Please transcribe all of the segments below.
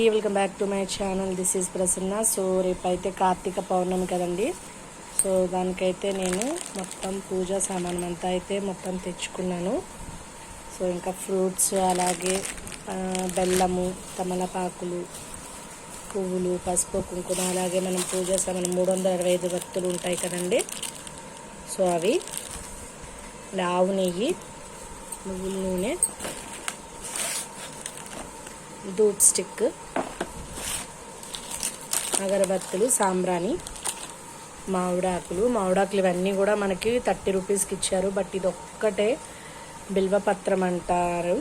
Welcome back to my channel. This is Prasanna. So రేపైతే కార్తీక పౌర్ణమి కదండి. So దానికైతే నేను మొత్తం పూజా సామాన్ అంతా అయితే మొత్తం తెచ్చుకున్నాను. సో ఇంకా ఫ్రూట్స్, అలాగే బెల్లము, తమలపాకులు, పువ్వులు, పసుపు, కుంకుమ, అలాగే మనం పూజా సామాన్ 365 భక్తులు ఉంటాయి కదండి. సో అవి ఆవు నెయ్యి, నువ్వుల నూనె, ధూప్ స్టిక్, అగరబత్తులు, సాంబ్రాణి, మామిడాకులు ఇవన్నీ కూడా మనకి 30 రూపీస్కి ఇచ్చారు. బట్ ఇది ఒక్కటే బిల్వపత్రం అంటారు.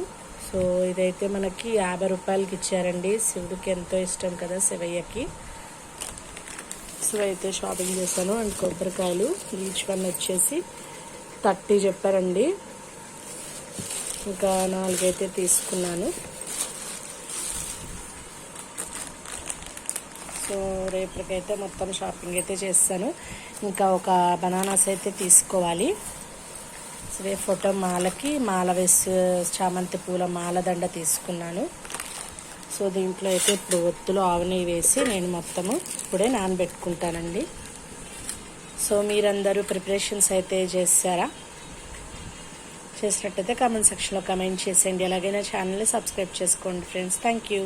సో ఇదైతే మనకి 50 రూపాయలకి ఇచ్చారండి. శివుడికి ఎంతో ఇష్టం కదా శివయ్యకి. సో అయితే షాపింగ్ చేశాను. అండ్ కొబ్బరికాయలు ఈచ్ వన్ వచ్చేసి 30 చెప్పారండి. ఇంకా 4 అయితే తీసుకున్నాను. సో రేపటికైతే మొత్తం షాపింగ్ అయితే చేస్తాను. ఇంకా ఒక బనానాస్ అయితే తీసుకోవాలి. సో రేపు ఫోటో మాల వేసి చామంతి పూల మాల దండ తీసుకున్నాను. సో దీంట్లో అయితే ఇప్పుడు ఒత్తులు, ఆవు నెయ్యి వేసి నేను మొత్తము ఇప్పుడే నానబెట్టుకుంటానండి. సో మీరందరూ ప్రిపరేషన్స్ అయితే చేసినట్టయితే కామెంట్ సెక్షన్లో కామెంట్ చేసేయండి. అలాగే నా ఛానల్ని సబ్స్క్రైబ్ చేసుకోండి ఫ్రెండ్స్. Thank you.